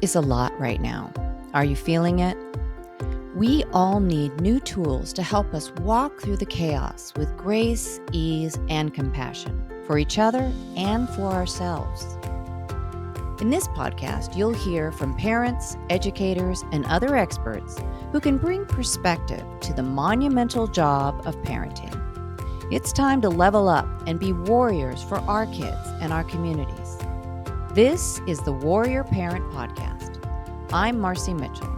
is a lot right now. Are you feeling it? We all need new tools to help us walk through the chaos with grace, ease, and compassion for each other and for ourselves. In this podcast, you'll hear from parents, educators, and other experts who can bring perspective to the monumental job of parenting. It's time to level up and be warriors for our kids and our communities. This is the Warrior Parent Podcast. I'm Marci Mitchell.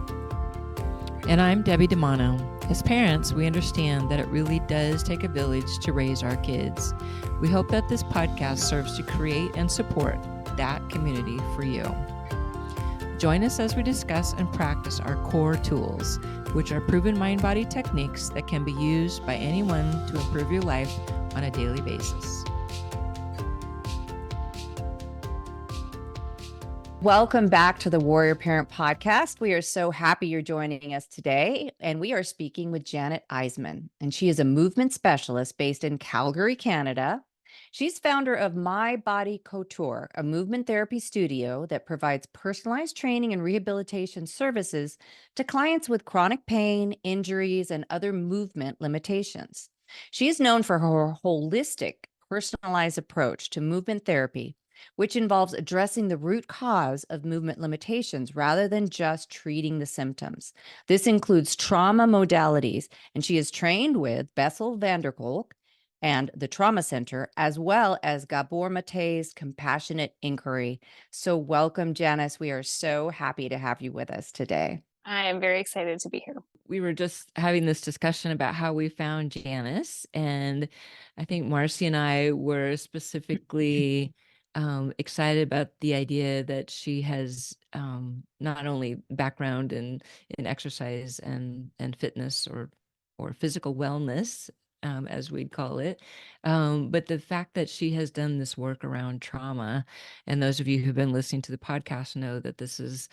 And I'm Debbie DiManno. As parents, we understand that it really does take a village to raise our kids. We hope that this podcast serves to create and support that community for you. Join us as we discuss and practice our core tools, which are proven mind-body techniques that can be used by anyone to improve your life on a daily basis. Welcome back to the Warrior Parent Podcast. We are so happy you're joining us today, and we are speaking with Janis Isaman, and she is a movement specialist based in Calgary, Canada. She's founder of My Body Couture, a movement therapy studio that provides personalized training and rehabilitation services to clients with chronic pain, injuries, and other movement limitations. She is known for her holistic, personalized approach to movement therapy, which involves addressing the root cause of movement limitations rather than just treating the symptoms. This includes trauma modalities, and she is trained with Bessel van der Kolk and the Trauma Center, as well as Gabor Mate's Compassionate Inquiry. So welcome, Janis. We are so happy to have you with us today. I am very excited to be here. We were just having this discussion about how we found Janis, and I think Marci and I were specifically excited about the idea that she has not only background in exercise and fitness or physical wellness, as we'd call it, but the fact that she has done this work around trauma. And those of you who've been listening to the podcast know that this is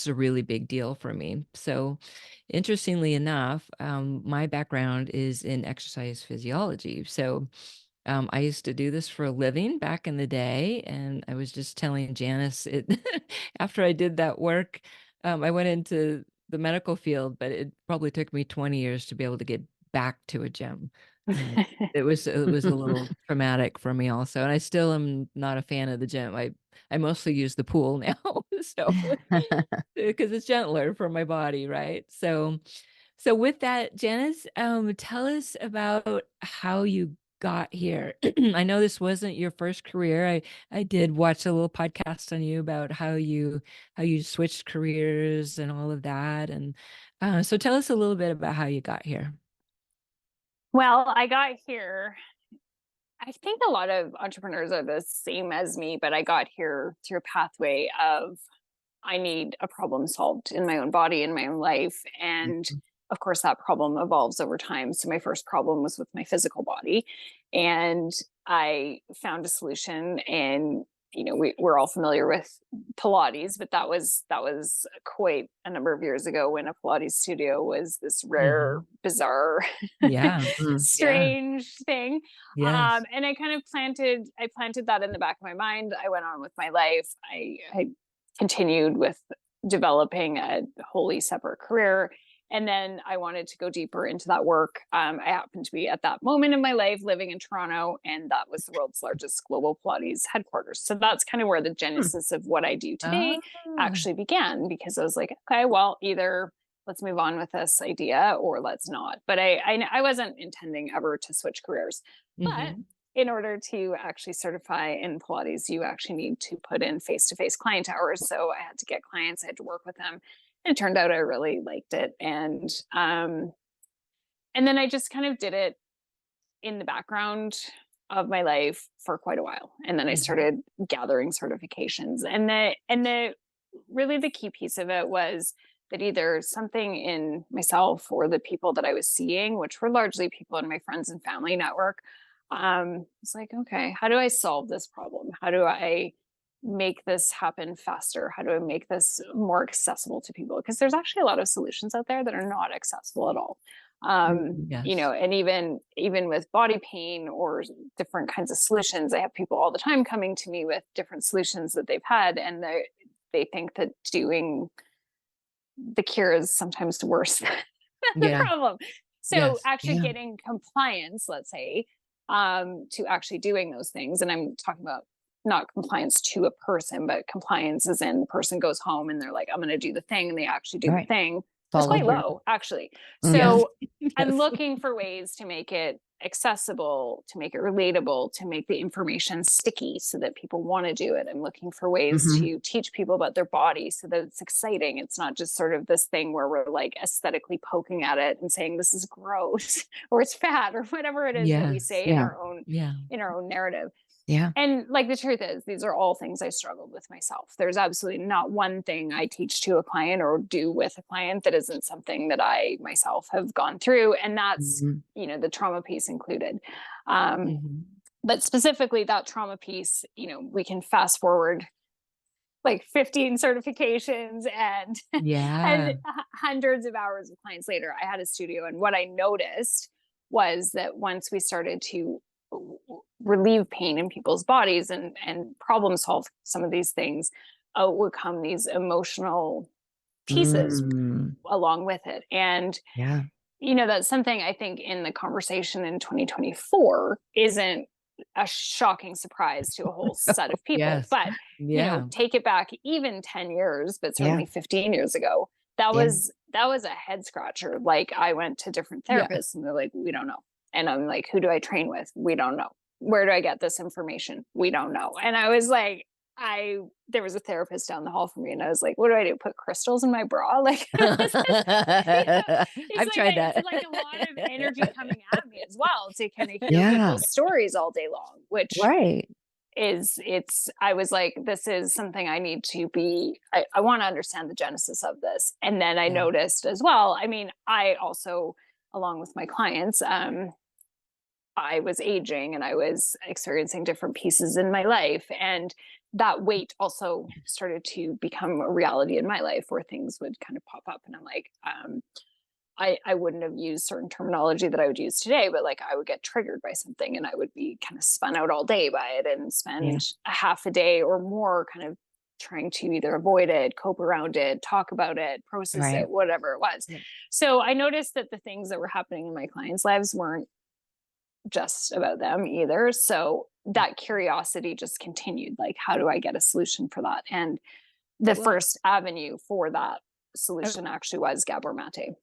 a really big deal for me. So interestingly enough, my background is in exercise physiology. So I used to do this for a living back in the day, and I was just telling Janis after I did that work, I went into the medical field, but it probably took me 20 years to be able to get back to a gym. It was a little traumatic for me also, and I still am not a fan of the gym. I mostly use the pool now, so because it's gentler for my body, right? So with that, Janis, tell us about how you got here. I know this wasn't your first career. I did watch a little podcast on you about how you switched careers and all of that. And so tell us a little bit about how you got here. Well, I got here, I think a lot of entrepreneurs are the same as me, but I got here through a pathway of I need a problem solved in my own body, in my own life. And of course, that problem evolves over time. So my first problem was with my physical body, and I found a solution. And we're all familiar with Pilates, but that was quite a number of years ago when a Pilates studio was this rare, bizarre, strange thing. Yes. And I kind of planted that in the back of my mind. I went on with my life. I continued with developing a wholly separate career. And then I wanted to go deeper into that work. I happened to be at that moment in my life living in Toronto, and that was the world's largest global Pilates headquarters. So that's kind of where the genesis of what I do today actually began, because I was like, okay, well, either let's move on with this idea or let's not. But I wasn't intending ever to switch careers. But in order to actually certify in Pilates, you actually need to put in face-to-face client hours. So I had to get clients, I had to work with them. And it turned out I really liked it. And then I just kind of did it in the background of my life for quite a while. And then I started gathering certifications. And the really the key piece of it was that either something in myself or the people that I was seeing, which were largely people in my friends and family network, it's like, okay, how do I solve this problem? How do I make this happen faster? How do I make this more accessible to people? Because there's actually a lot of solutions out there that are not accessible at all. And even with body pain or different kinds of solutions, I have people all the time coming to me with different solutions that they've had, and they think that doing the cure is sometimes worse than the Yeah. problem. So Yes. actually Yeah. getting compliance, let's say, to actually doing those things. And I'm talking about not compliance to a person, but compliance as in the person goes home and they're like, I'm going to do the thing, and they actually do the Right. thing. It's Follow quite through. low, actually. Mhm. So I'm Yes. looking for ways to make it accessible, to make it relatable, to make the information sticky so that people want to do it. I'm looking for ways Mhm. to teach people about their body so that it's exciting. It's not just sort of this thing where we're like aesthetically poking at it and saying this is gross or it's fat or whatever it is that we Yes. say Yeah. in our own narrative. Yeah. And like the truth is, these are all things I struggled with myself. There's absolutely not one thing I teach to a client or do with a client that isn't something that I myself have gone through. And that's, Mhm. the trauma piece included. Mhm. But specifically that trauma piece, we can fast forward like 15 certifications and Yeah. hundreds of hours of clients later. I had a studio, and what I noticed was that once we started to relieve pain in people's bodies and problem solve some of these things, would come these emotional pieces Mm. along with it. And Yeah. that's something I think in the conversation in 2024 isn't a shocking surprise to a whole set of people. Yes. But, Yeah. take it back even 10 years, but Yeah. certainly 15 years ago, that Yeah. was a head scratcher. Like, I went to different Yeah. therapists and they're like, we don't know. And I'm like, who do I train with? We don't know. Where do I get this information? We don't know. And I was like, there was a therapist down the hall from me, and I was like, what do I do? Put crystals in my bra? Like, it's I've tried that. it's like a lot of energy coming at me as well to kind of hear Yeah. people's stories all day long, which Right. I was like, this is something I need to be, I want to understand the genesis of this. And then I Yeah. noticed as well, I mean, I also, along with my clients, I was aging and I was experiencing different pieces in my life. And that weight also started to become a reality in my life where things would kind of pop up. And I'm like, I wouldn't have used certain terminology that I would use today, but like I would get triggered by something and I would be kind of spun out all day by it and spend a half a day or more kind of trying to either avoid it, cope around it, talk about it, process Right. it, whatever it was. Yeah. So I noticed that the things that were happening in my clients' lives weren't just about them either. So that curiosity just continued. Like, how do I get a solution for that? And the Well, first avenue for that I- solution actually was Gabor Mate.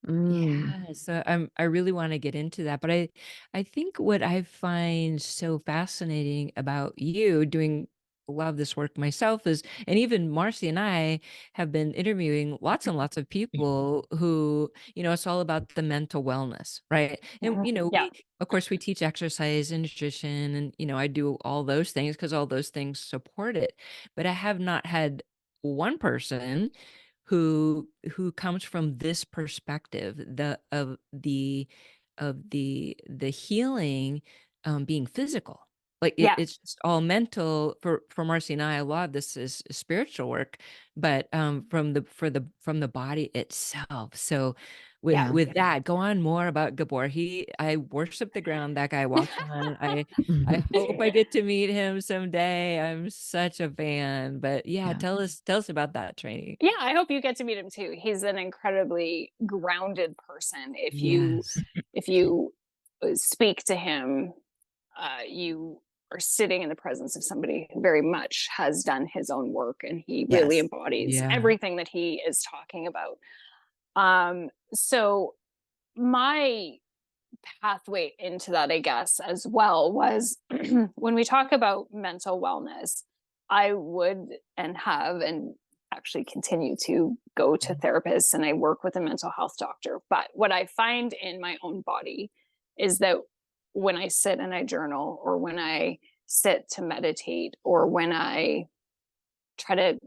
Mm. Yeah, so I really want to get into that, but I think what I find so fascinating about you doing a lot of this work myself is, and even Marci and I have been interviewing lots and lots of people who, it's all about the mental wellness, right? And Yeah. of course we teach exercise and nutrition, and I do all those things because all those things support it. But I have not had one person who comes from this perspective, the healing being physical. Like Yeah. it's just all mental for Marci and I. A lot of this is spiritual work, but from the body itself. So Yeah. with that, go on more about Gabor. I worship the ground that guy walks on. I hope I get to meet him someday. I'm such a fan. But yeah, Yeah. tell us about that training. Yeah, I hope you get to meet him too. He's an incredibly grounded person. Yes. If you speak to him, you are sitting in the presence of somebody who very much has done his own work, and he really Yes. embodies Yeah. everything that he is talking about. So my pathway into that, I guess, as well, was when we talk about mental wellness, I would and have and actually continue to go to therapists, and I work with a mental health doctor. But what I find in my own body is that when I sit and I journal, or when I sit to meditate, or when I try to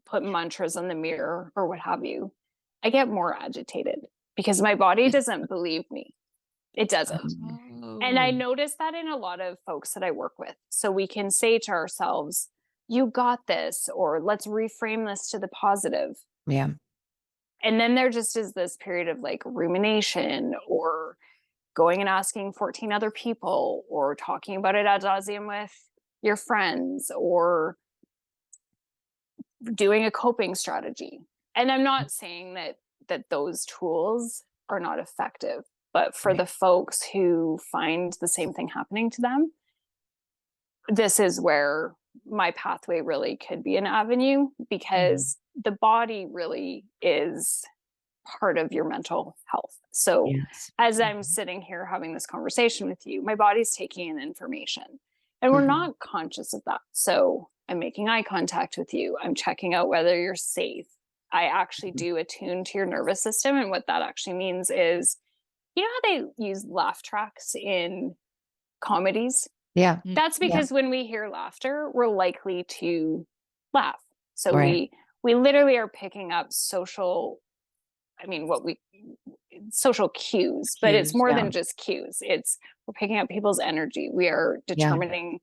put mantras on the mirror or what have you, I get more agitated because my body doesn't believe me. It doesn't. And I Oh. notice that in a lot of folks that I work with. So we can say to ourselves, you got this, or let's reframe this to the positive. Yeah. And then there just is this period of like rumination, or going and asking 14 other people, or talking about it ad nauseum with your friends, or doing a coping strategy. And I'm not saying that those tools are not effective, but for the folks who find the same thing happening to them, this is where my pathway really could be an avenue, because the body really is part of your mental health. So as I'm sitting here having this conversation with you, my body's taking in information, and we're not conscious of that. So I'm making eye contact with you. I'm checking out whether you're safe. I actually do attune to your nervous system. And what that actually means is, you know how they use laugh tracks in comedies? Yeah. That's because when we hear laughter, we're likely to laugh. So we literally are picking up social cues, but it's more than just cues. We're picking up people's energy. We are determining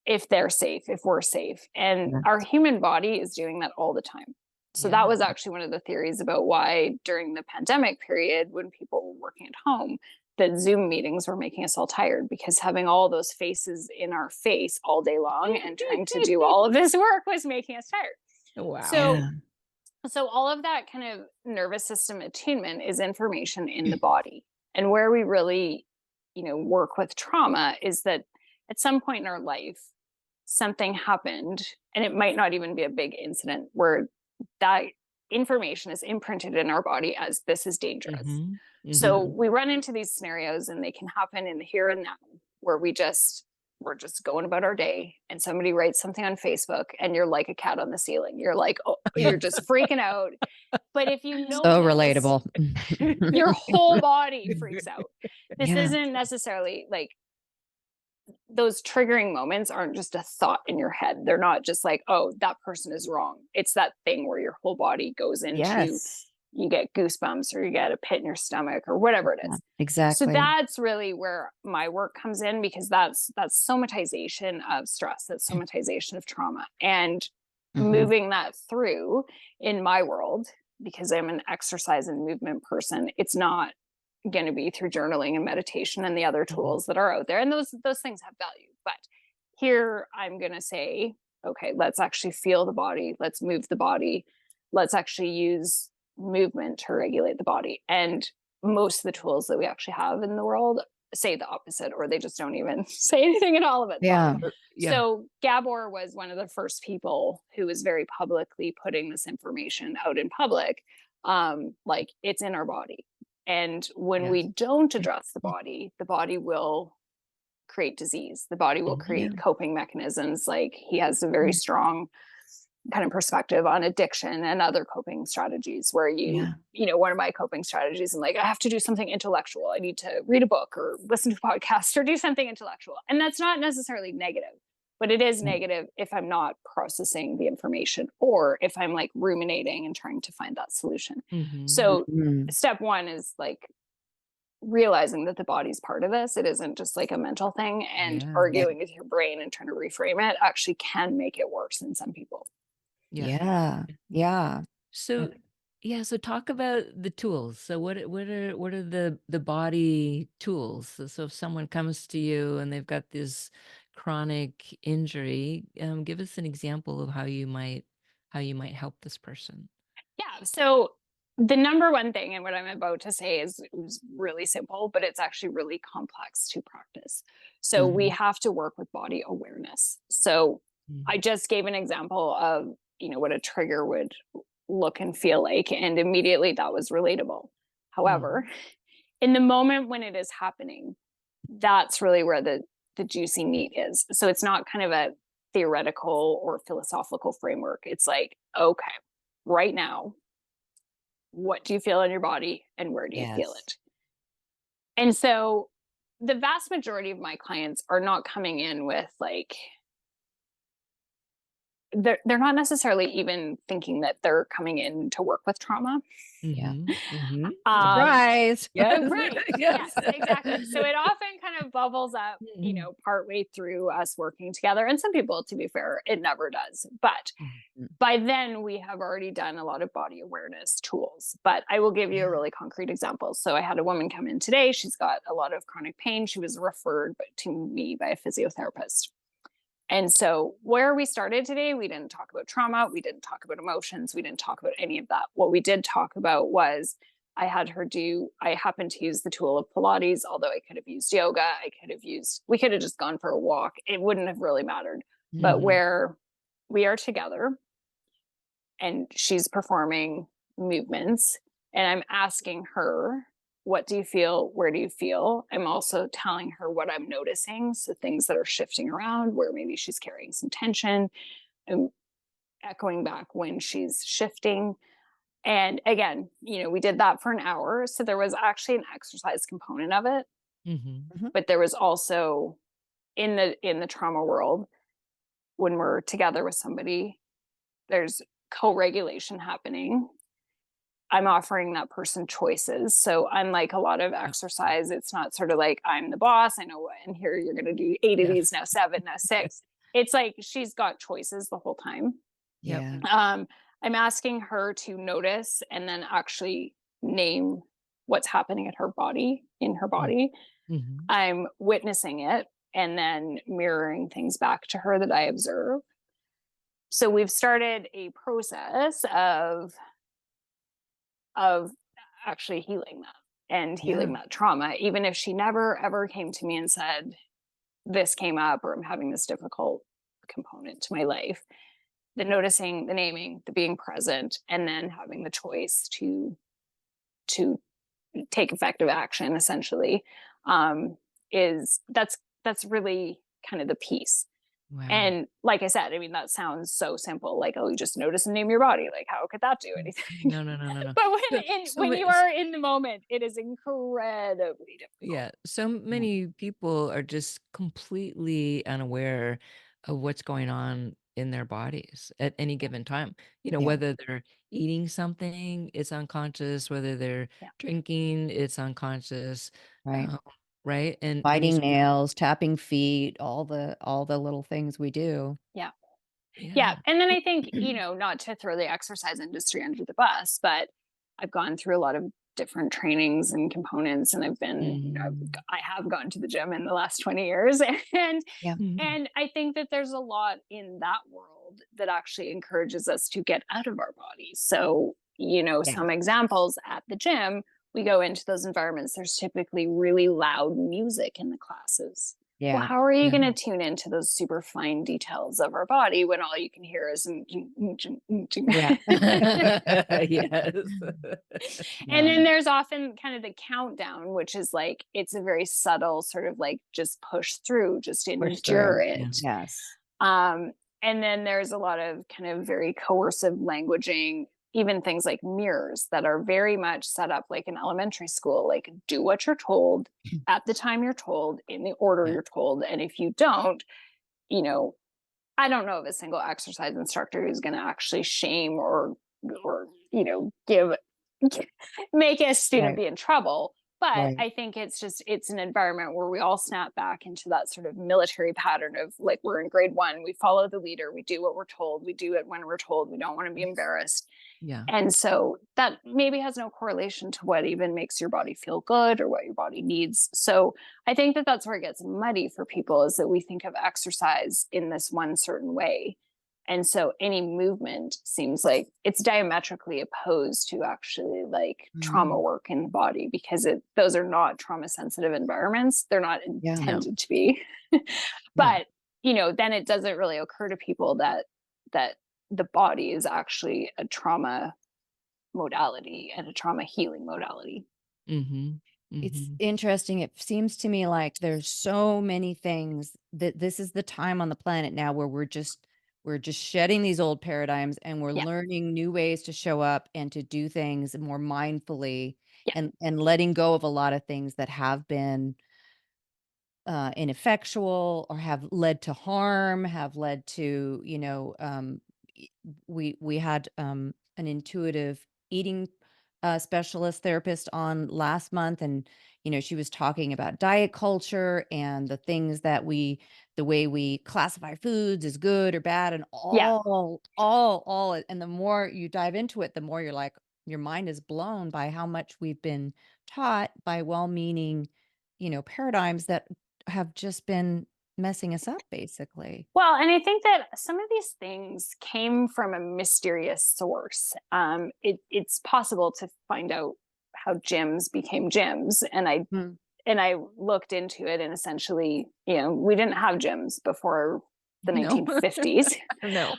if they're safe, if we're safe. And our human body is doing that all the time. So that was actually one of the theories about why during the pandemic period, when people were working at home, that Zoom meetings were making us all tired, because having all those faces in our face all day long and trying to do all of this work was making us tired. Wow. So all of that kind of nervous system attunement is information in the body. And where we really, work with trauma is that at some point in our life, something happened, and it might not even be a big incident, where that information is imprinted in our body as this is dangerous. So we run into these scenarios, and they can happen in the here and now, where we're just going about our day, and somebody writes something on Facebook, and you're like a cat on the ceiling. You're like, oh, you're just freaking out. But if you know, so relatable, your whole body freaks out. This isn't necessarily like, those triggering moments aren't just a thought in your head. They're not just like, oh, that person is wrong. It's that thing where your whole body goes into, you get goosebumps, or you get a pit in your stomach, or whatever it is. Exactly. So that's really where my work comes in, because that's somatization of stress, that's somatization of trauma, and moving that through in my world, because I'm an exercise and movement person. It's not going to be through journaling and meditation and the other tools that are out there, and those things have value. But here I'm going to say, okay, let's actually feel the body, let's move the body, let's actually use movement to regulate the body. And most of the tools that we actually have in the world say the opposite, or they just don't even say anything at all of it. So Gabor was one of the first people who was very publicly putting this information out in public, like, it's in our body. And when we don't address the body will create disease. The body will create coping mechanisms. Like, he has a very strong kind of perspective on addiction and other coping strategies, where one of my coping strategies, I'm like, I have to do something intellectual. I need to read a book or listen to a podcast or do something intellectual. And that's not necessarily negative, but it is negative if I'm not processing the information, or if I'm like ruminating and trying to find that solution. So step one is like realizing that the body's part of this. It isn't just like a mental thing, and arguing with your brain and trying to reframe it actually can make it worse in some people. So so talk about the tools. So what are the body tools? So if someone comes to you and they've got this chronic injury, give us an example of how you might help this person. So the number one thing, and what I'm about to say is really simple, but it's actually really complex to practice. So we have to work with body awareness. So I just gave an example of, what a trigger would look and feel like, and immediately that was relatable. However, in the moment when it is happening, that's really where the juicy meat is. So it's not kind of a theoretical or philosophical framework. It's like, okay, right now, what do you feel in your body, and where do you feel it? And so the vast majority of my clients are not coming in with like, they're not necessarily even thinking that they're coming in to work with trauma. Surprise. Right. Yes, exactly. So it often kind of bubbles up, partway through us working together. And some people, to be fair, it never does. But by then we have already done a lot of body awareness tools. But I will give you a really concrete example. So I had a woman come in today. She's got a lot of chronic pain. She was referred to me by a physiotherapist. And so where we started today, we didn't talk about trauma. We didn't talk about emotions. We didn't talk about any of that. What we did talk about was I happened to use the tool of Pilates, although I could have used yoga. We could have just gone for a walk. It wouldn't have really mattered. But where we are together and she's performing movements and I'm asking her, what do you feel? Where do you feel? I'm also telling her what I'm noticing. So things that are shifting around where maybe she's carrying some tension. I'm echoing back when she's shifting. And again, we did that for an hour. So there was actually an exercise component of it. But there was also in the trauma world, when we're together with somebody, there's co-regulation happening. I'm offering that person choices. So unlike a lot of exercise, it's not sort of like I'm the boss. I know what, and here you're going to do 8 of these, now 7, now 6. It's like she's got choices the whole time. Yeah. I'm asking her to notice and then actually name what's happening in her body. I'm witnessing it and then mirroring things back to her that I observe. So we've started a process of actually healing that and healing that trauma, even if she never ever came to me and said, this came up or I'm having this difficult component to my life. The noticing, the naming, the being present, and then having the choice to take effective action essentially that's really kind of the piece. Wow. And like I said, I mean, that sounds so simple, like, oh, you just notice and name your body. Like, how could that do anything? No. But when you are in the moment, it is incredibly difficult. Yeah. So many people are just completely unaware of what's going on in their bodies at any given time. Whether they're eating something, it's unconscious, whether they're drinking, it's unconscious. Right. Right. And Biting nails, tapping feet, all the little things we do. Yeah. And then I think, not to throw the exercise industry under the bus, but I've gone through a lot of different trainings and components, and I have gone to the gym in the last 20 years. And I think that there's a lot in that world that actually encourages us to get out of our bodies. So, some examples at the gym, we go into those environments, there's typically really loud music in the classes. Yeah. Well, how are you going to tune into those super fine details of our body when all you can hear is yes. And then there's often kind of the countdown, which is like, it's a very subtle sort of like, just push through, just endure it. Yes. And then there's a lot of kind of very coercive languaging, even things like mirrors that are very much set up like in elementary school, like do what you're told at the time you're told in the order you're told. And if you don't, I don't know of a single exercise instructor who's going to actually shame or make a student be in trouble. But I think it's an environment where we all snap back into that sort of military pattern of like, we're in grade 1, we follow the leader, we do what we're told, we do it when we're told, we don't want to be embarrassed. Yeah. And so that maybe has no correlation to what even makes your body feel good or what your body needs. So I think that that's where it gets muddy for people, is that we think of exercise in this one certain way. And so any movement seems like it's diametrically opposed to actually like trauma work in the body, because those are not trauma sensitive environments. They're not intended to be. But, then it doesn't really occur to people that the body is actually a trauma modality and a trauma healing modality. It's interesting. It seems to me like there's so many things that this is the time on the planet now where we're just shedding these old paradigms and we're learning new ways to show up and to do things more mindfully and letting go of a lot of things that have been ineffectual or have led to harm, have led to, we had an intuitive eating specialist therapist on last month, and she was talking about diet culture and the things that the way we classify foods as good or bad, and all and the more you dive into it, the more you're like, your mind is blown by how much we've been taught by well-meaning paradigms that have just been messing us up, basically. Well, and I think that some of these things came from a mysterious source. It's possible to find out how gyms became gyms, and I looked into it, and essentially, we didn't have gyms before the No. 1950s. No.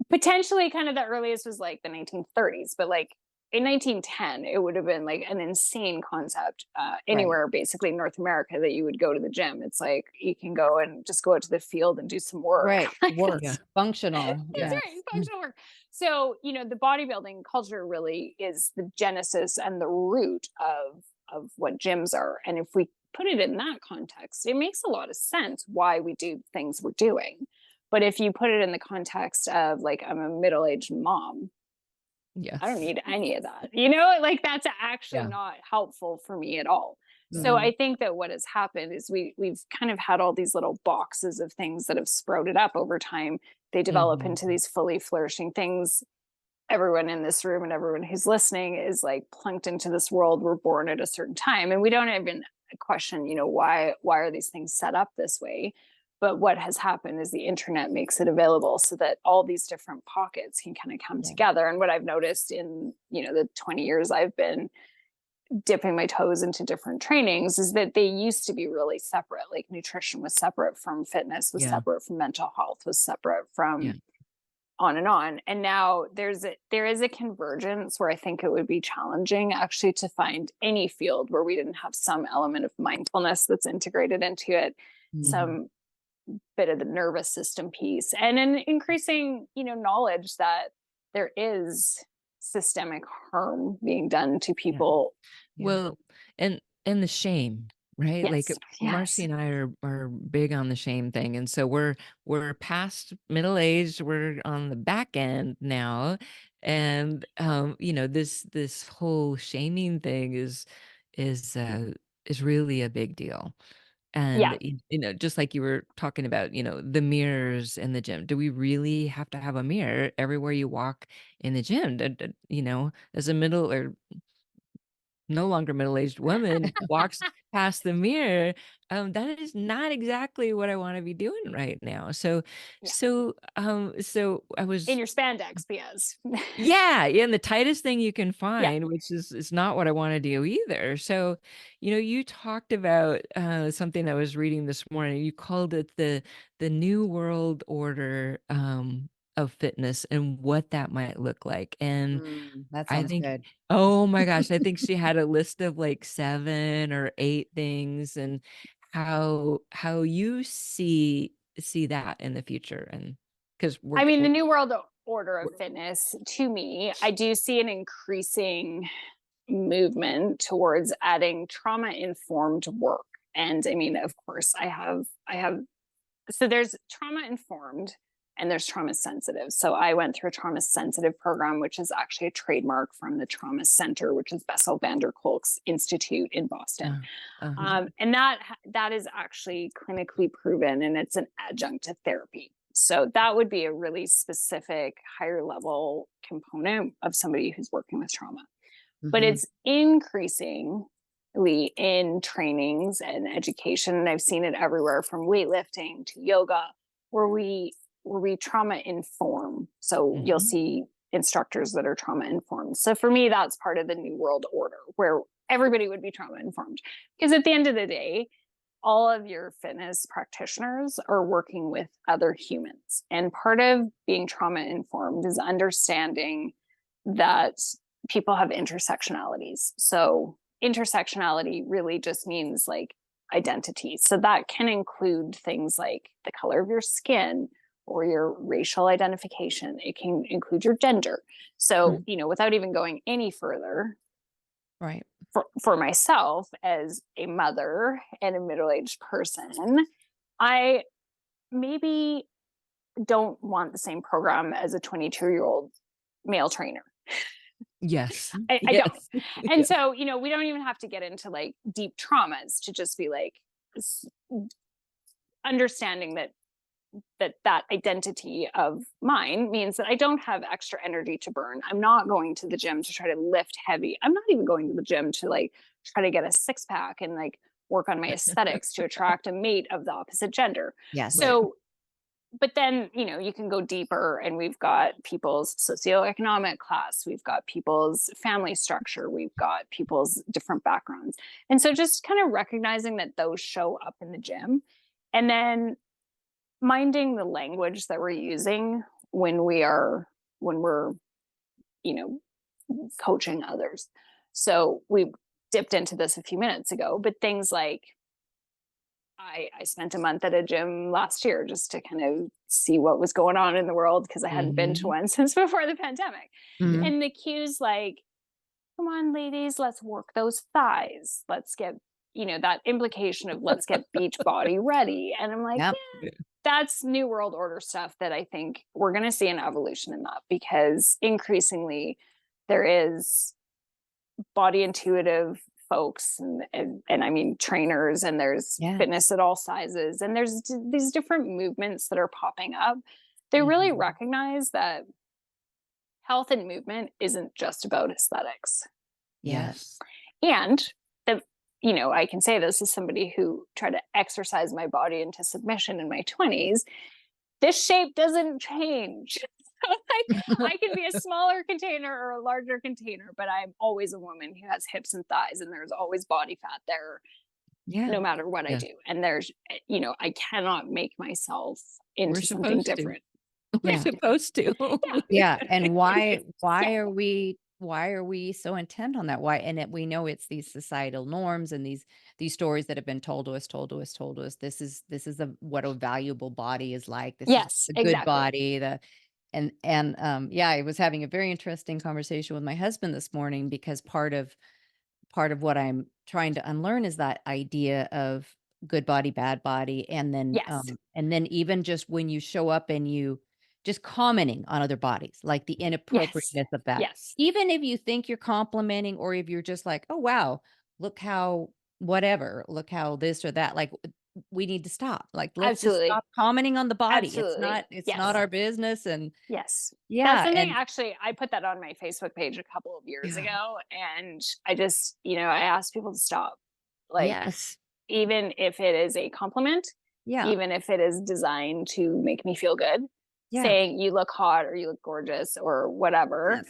Potentially, kind of the earliest was like the 1930s, but like in 1910, it would have been like an insane concept anywhere, basically in North America, that you would go to the gym. It's like you can go and just go out to the field and do some work. Right. Work. Yeah. Functional. That's Yes. right, functional work. So, the bodybuilding culture really is the genesis and the root of what gyms are. And if we put it in that context, it makes a lot of sense why we do things we're doing. But if you put it in the context of like, I'm a middle-aged mom, Yes. I don't need any of that. Like that's actually not helpful for me at all. So I think that what has happened is we've kind of had all these little boxes of things that have sprouted up over time. They develop into these fully flourishing things. Everyone in this room and everyone who's listening is like plunked into this world. We're born at a certain time, and we don't even question, why are these things set up this way? But what has happened is the internet makes it available so that all these different pockets can kind of come together. And what I've noticed in, the 20 years I've been dipping my toes into different trainings is that they used to be really separate. Like nutrition was separate from fitness, was separate from mental health, was separate from on and on. And now there is a convergence where I think it would be challenging actually to find any field where we didn't have some element of mindfulness that's integrated into it, some bit of the nervous system piece, and an increasing, knowledge that there is systemic harm being done to people. Well, and the shame, right? Yes, Like Marci and I are big on the shame thing. And so we're past middle aged, we're on the back end now. And this whole shaming thing is really a big deal. And just like you were talking about, the mirrors in the gym. Do we really have to have a mirror everywhere you walk in the gym? As a middle or no longer middle-aged woman walks past the mirror, that is not exactly what I want to be doing right now. So I was in your spandex, because and the tightest thing you can find, which is not what I want to do either. So, you talked about something I was reading this morning. You called it the new world order of fitness and what that might look like. And that I sounds think, good. oh my gosh, I think she had a list of like 7 or 8 things, and how you see that in the future. And because the new world order of fitness, to me, I do see an increasing movement towards adding trauma-informed work. And of course, I have so there's trauma-informed and there's trauma sensitive. So I went through a trauma sensitive program, which is actually a trademark from the Trauma Center, which is Bessel van der Kolk's Institute in Boston. And that is actually clinically proven, and it's an adjunct to therapy. So that would be a really specific higher level component of somebody who's working with trauma. But it's increasingly in trainings and education, and I've seen it everywhere from weightlifting to yoga, where we trauma inform. So you'll see instructors that are trauma informed. So for me, that's part of the new world order, where everybody would be trauma informed. Because at the end of the day, all of your fitness practitioners are working with other humans. And part of being trauma informed is understanding that people have intersectionalities. So intersectionality really just means like identity. So that can include things like the color of your skin or your racial identification. It can include your gender. So, without even going any further, right, for myself as a mother and a middle-aged person, I maybe don't want the same program as a 22-year-old male trainer. Yes. I don't. And so, we don't even have to get into like deep traumas to just be like understanding that identity of mine means that I don't have extra energy to burn. I'm not going to the gym to try to lift heavy. I'm not even going to the gym to like try to get a 6-pack and like work on my aesthetics to attract a mate of the opposite gender. Yes. So, but then, you know, you can go deeper, and we've got people's socioeconomic class, we've got people's family structure, we've got people's different backgrounds. And so just kind of recognizing that those show up in the gym, and then minding the language that we're using when we're, you know, coaching others. So we dipped into this a few minutes ago, but things like, I spent a month at a gym last year just to kind of see what was going on in the world, because I hadn't been to one since before the pandemic. Mhm. And the cues like, come on, ladies, let's work those thighs. Let's get, you know, that implication of let's get beach body ready. And I'm like, Yep. yeah, that's new world order stuff that I think we're going to see an evolution in that, because increasingly there is body intuitive folks and I mean trainers, and there's Yeah. fitness at all sizes, and there's these different movements that are popping up. They really recognize that health and movement isn't just about aesthetics. Yes. And the, you know, I can say this as somebody who tried to exercise my body into submission in my 20s. This shape doesn't change. I can be a smaller container or a larger container, but I'm always a woman who has hips and thighs, and there's always body fat there, no matter what I do. And there's, you know, I cannot make myself into something different. We're supposed to. Yeah. And why are we so intent on that? Why? And we know it's these societal norms and these stories that have been told to us. This is what a valuable body is like. This is a good body. I was having a very interesting conversation with my husband this morning, because part of what I'm trying to unlearn is that idea of good body, bad body. And then even just when you show up and you just commenting on other bodies, like the inappropriateness of that. Even if you think you're complimenting, or if you're just like, oh, wow, look how this or that, like, we need to stop. Like, let's just stop commenting on the body. It's not our business. And that's yeah. something, actually, I put that on my Facebook page a couple of years ago, and I just, you know, I asked people to stop. Like, even if it is a compliment, even if it is designed to make me feel good, saying you look hot or you look gorgeous or whatever.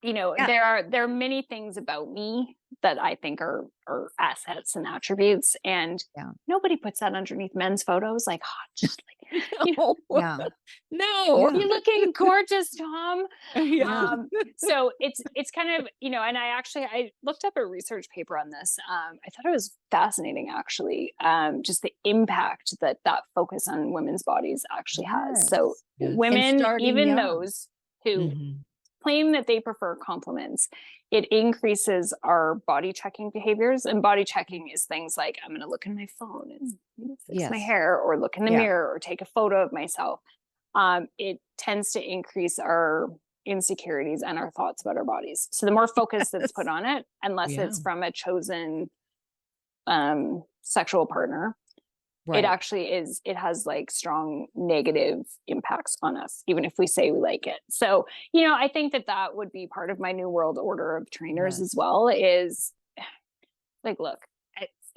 You know, there are many things about me that I think are assets and attributes, and nobody puts that underneath men's photos, like hot, just like, you know, you're looking gorgeous, Tom. So it's kind of, you know, and I looked up a research paper on this. I thought it was fascinating, actually, just the impact that focus on women's bodies actually has. So women, even those who claim that they prefer compliments, it increases our body checking behaviors. And body checking is things like, I'm going to look in my phone and, you know, fix my hair, or look in the mirror, or take a photo of myself. It tends to increase our insecurities and our thoughts about our bodies. So the more focus that's put on it, unless it's from a chosen sexual partner, it actually it has like strong negative impacts on us, even if we say we like it. So, you know, I think that would be part of my new world order of trainers as well, is like, look,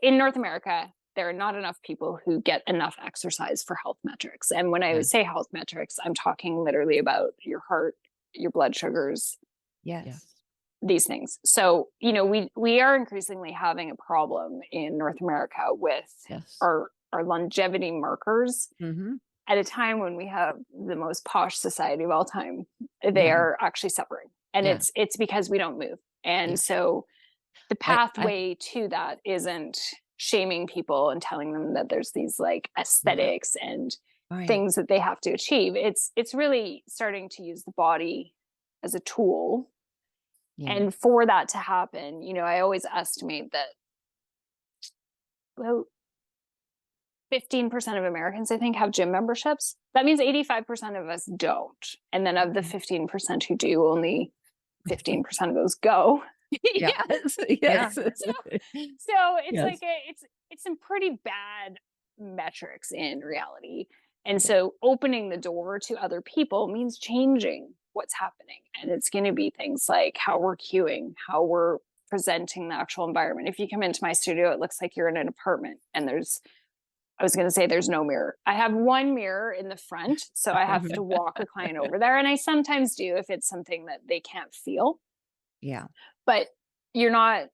in North America, there are not enough people who get enough exercise for health metrics. And when I say health metrics, I'm talking literally about your heart, your blood sugars, these things. So, you know, we are increasingly having a problem in North America with our longevity markers at a time when we have the most posh society of all time. They are actually suffering, and it's because we don't move. And so the pathway to that isn't shaming people and telling them that there's these like aesthetics and things that they have to achieve. It's really starting to use the body as a tool. And for that to happen, you know, I always estimate that about 15% of Americans, I think, have gym memberships. That means 85% of us don't. And then of the 15% who do, only 15% of those go. Yes. So it's like it's some pretty bad metrics in reality. And so opening the door to other people means changing what's happening. And it's going to be things like how we're cueing, how we're presenting the actual environment. If you come into my studio, it looks like you're in an apartment, and I was going to say there's no mirror. I have one mirror in the front, so I have to walk a client over there. And I sometimes do if it's something that they can't feel. Yeah. But you're not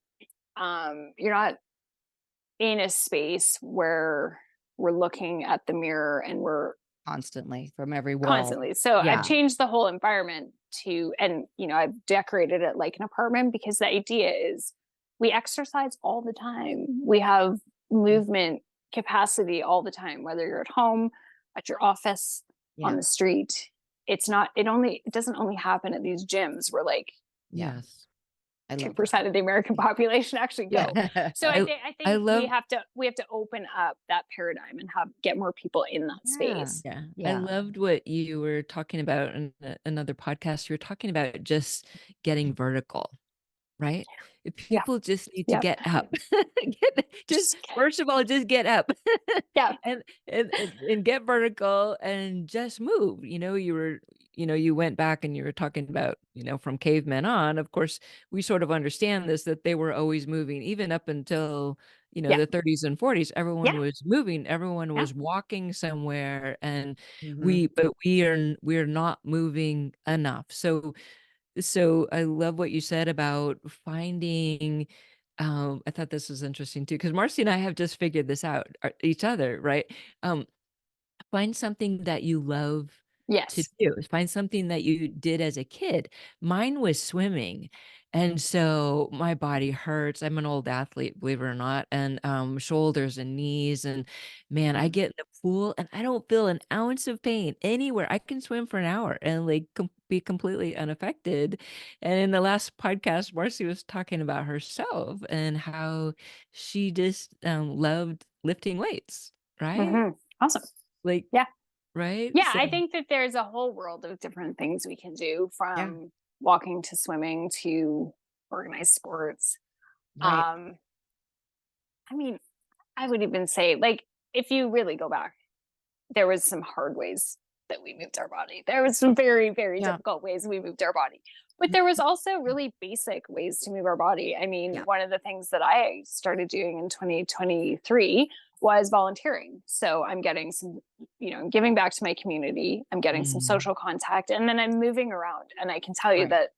in a space where we're looking at the mirror and we're Constantly from every wall. constantly. So Yeah. I've changed the whole environment and I've decorated it like an apartment, because the idea is we exercise all the time. We have movement capacity all the time, whether you're at home, at your office, on the street. It doesn't only happen at these gyms where like Yes. 2% of the American population actually go. So I think love, we have to open up that paradigm and get more people in that space. Yeah. I loved what you were talking about in another podcast. You were talking about just getting vertical, right? If people just need to get up, first of all, just get up, and get vertical and just move. You went back and you were talking about, from cavemen on. Of course, we sort of understand this, that they were always moving, even up until the 30s and 40s. Everyone was moving. Everyone was walking somewhere, and we're not moving enough. So I love what you said about finding, I thought this was interesting too, because Marci and I have just figured this out each other, right? Find something that you love to do. Find something that you did as a kid. Mine was swimming. And so my body hurts. I'm an old athlete, believe it or not, and shoulders and knees. And man, I get in the pool and I don't feel an ounce of pain anywhere. I can swim for an hour and like be completely unaffected. And in the last podcast, Marci was talking about herself and how she just loved lifting weights, right? Awesome. Like, right? Yeah, I think that there's a whole world of different things we can do, from walking to swimming to organized sports. Right. I mean, I would even say, like, if you really go back, there was some hard ways that we moved our body. There was some very, very difficult ways we moved our body. But there was also really basic ways to move our body. I mean, one of the things that I started doing in 2023 was volunteering. So I'm getting some, I'm giving back to my community. I'm getting some social contact, and then I'm moving around. And I can tell you that,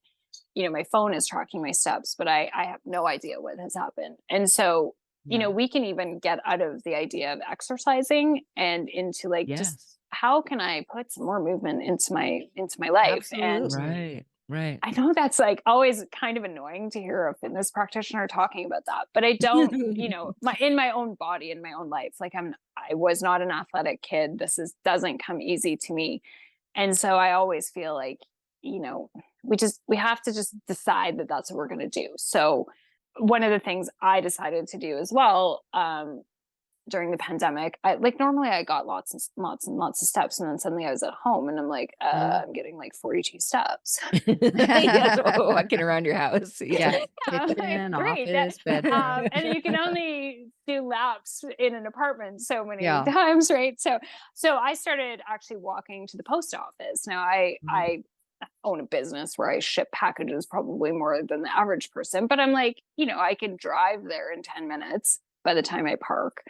my phone is tracking my steps, but I have no idea what has happened. And so, we can even get out of the idea of exercising and into like, just how can I put some more movement into my life? Absolutely. And right. I know that's like always kind of annoying to hear a fitness practitioner talking about that, but I don't, in my own body, in my own life, like I was not an athletic kid. Doesn't come easy to me. And so I always feel like, we have to just decide that that's what we're going to do. So one of the things I decided to do as well, during the pandemic, normally I got lots and lots of steps, and then suddenly I was at home and I'm like, I'm getting like 42 steps. Walking around your house. Kitchen, office, bedroom. And you can only do laps in an apartment so many times, right? So I started actually walking to the post office. Now I own a business where I ship packages probably more than the average person, but I'm like, I can drive there in 10 minutes by the time I park,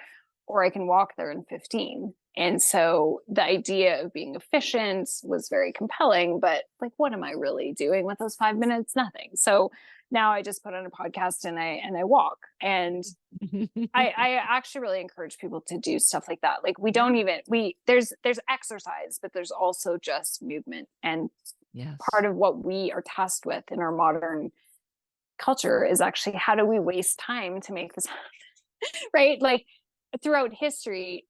or I can walk there in 15. And so the idea of being efficient was very compelling, but like, what am I really doing with those 5 minutes? Nothing. So now I just put on a podcast and I walk. And I actually really encourage people to do stuff like that. Like there's exercise, but there's also just movement. And part of what we are tasked with in our modern culture is actually, how do we waste time to make this happen? Right? Like, throughout history,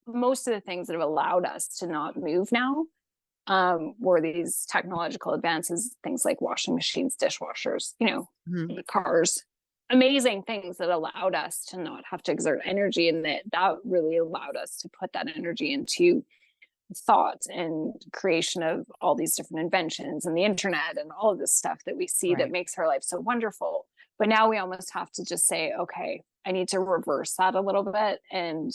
most of the things that have allowed us to not move now were these technological advances, things like washing machines, dishwashers, cars, amazing things that allowed us to not have to exert energy. And that really allowed us to put that energy into thought and creation of all these different inventions and the internet and all of this stuff that we see that makes our life so wonderful. But now we almost have to just say, okay, I need to reverse that a little bit. And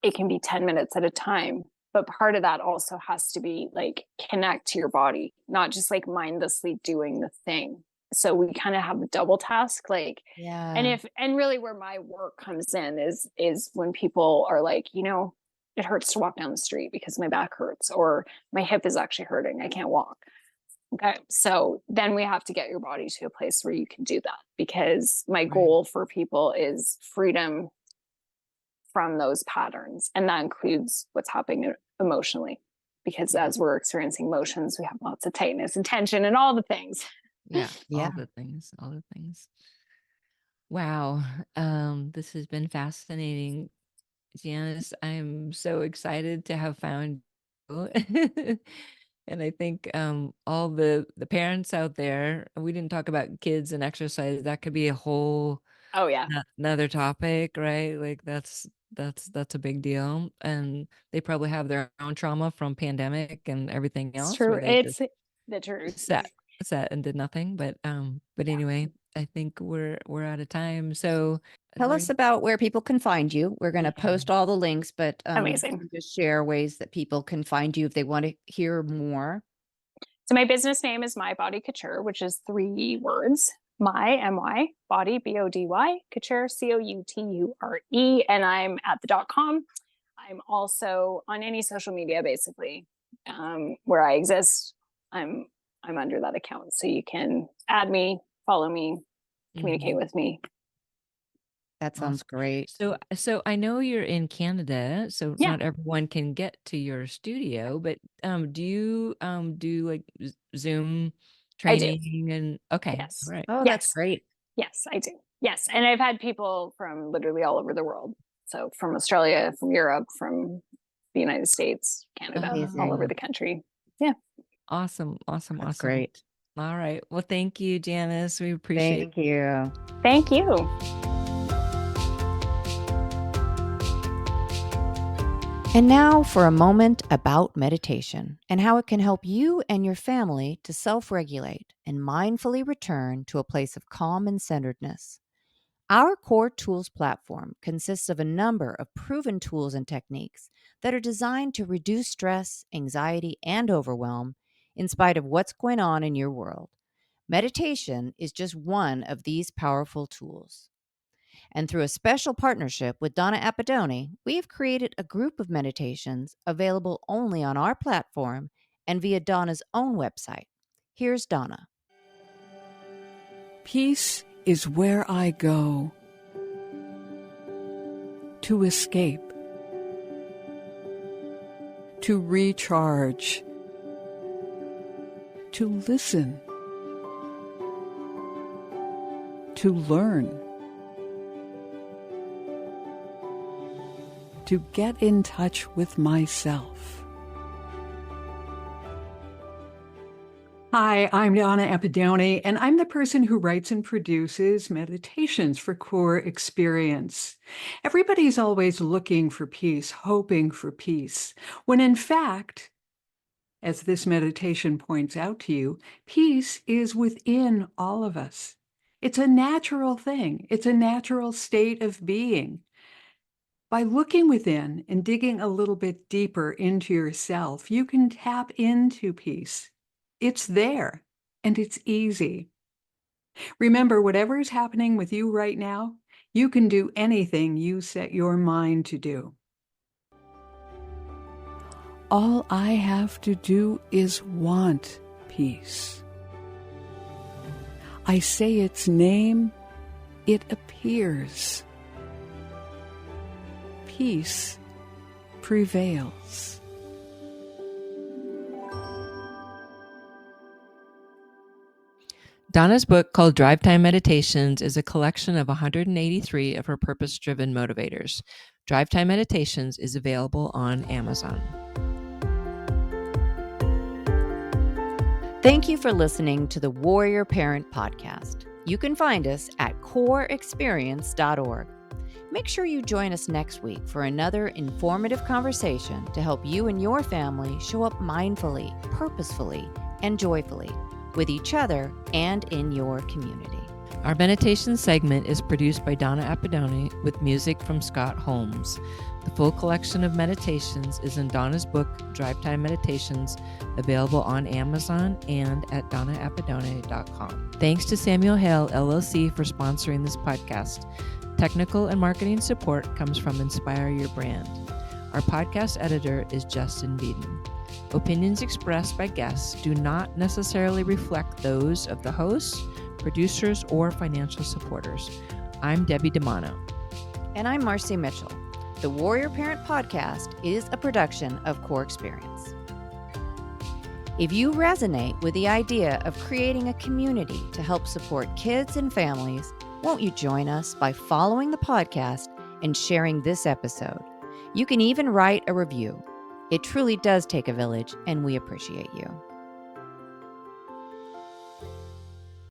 it can be 10 minutes at a time. But part of that also has to be like, connect to your body, not just like mindlessly doing the thing. So we kind of have a double task, like, Yeah. and really where my work comes in is when people are like, it hurts to walk down the street because my back hurts, or my hip is actually hurting, I can't walk. Okay. So then we have to get your body to a place where you can do that, because my goal for people is freedom from those patterns. And that includes what's happening emotionally, because as we're experiencing emotions, we have lots of tightness and tension and all the things. Yeah. Yeah. All the things. Wow. This has been fascinating. Janis, I'm so excited to have found you. And I think all the parents out there, we didn't talk about kids and exercise. That could be a whole Oh yeah. another topic, right? Like that's a big deal. And they probably have their own trauma from pandemic and everything It's else, true. where they It's just the truth. sat and did nothing. But anyway, I think we're out of time. So Tell us about where people can find you. We're going to post all the links, but Amazing. just share ways that people can find you if they want to hear more. So my business name is My Body Couture, which is 3 words. My, M-Y, body, B-O-D-Y, couture, C-O-U-T-U-R-E. And I'm at the .com. I'm also on any social media, basically, where I exist. I'm under that account. So you can add me, follow me, communicate with me. That sounds great. So I know you're in Canada, so Yeah. not everyone can get to your studio, but do you do like Zoom I do. training and okay. Yes. All right. Oh, Yes. that's great. Yes, I do. Yes. And I've had people from literally all over the world. So from Australia, from Europe, from the United States, Canada, all over Amazing. the country. Yeah. Awesome. That's Awesome. great. All right. Well, thank you, Janis. We appreciate Thank you. Thank you. And now for a moment about meditation and how it can help you and your family to self-regulate and mindfully return to a place of calm and centeredness. Our Core Tools platform consists of a number of proven tools and techniques that are designed to reduce stress, anxiety, and overwhelm in spite of what's going on in your world. Meditation is just one of these powerful tools. And through a special partnership with Donna Appadoni, we have created a group of meditations available only on our platform and via Donna's own website. Here's Donna. Peace is where I go to escape, to recharge, to listen, to learn, to get in touch with myself. Hi, I'm Donna Appadoni, and I'm the person who writes and produces meditations for Core Experience. Everybody's always looking for peace, hoping for peace, when in fact, as this meditation points out to you, peace is within all of us. It's a natural thing. It's a natural state of being. By looking within and digging a little bit deeper into yourself, you can tap into peace. It's there, and it's easy. Remember, whatever is happening with you right now, you can do anything you set your mind to do. All I have to do is want peace. I say its name, it appears. Peace prevails. Donna's book, called Drive Time Meditations, is a collection of 183 of her purpose-driven motivators. Drive Time Meditations is available on Amazon. Thank you for listening to the Warrior Parent Podcast. You can find us at coreexperience.org. Make sure you join us next week for another informative conversation to help you and your family show up mindfully, purposefully, and joyfully with each other and in your community. Our meditation segment is produced by Donna Appadone with music from Scott Holmes. The full collection of meditations is in Donna's book, Drive Time Meditations, available on Amazon and at donnaappadone.com. Thanks to Samuel Hale, LLC, for sponsoring this podcast. Technical and marketing support comes from Inspire Your Brand. Our podcast editor is Justin Beeden. Opinions expressed by guests do not necessarily reflect those of the hosts, producers, or financial supporters. I'm Debbie DiManno. And I'm Marci Mitchell. The Warrior Parent Podcast is a production of Core Experience. If you resonate with the idea of creating a community to help support kids and families, won't you join us by following the podcast and sharing this episode? You can even write a review. It truly does take a village, and we appreciate you.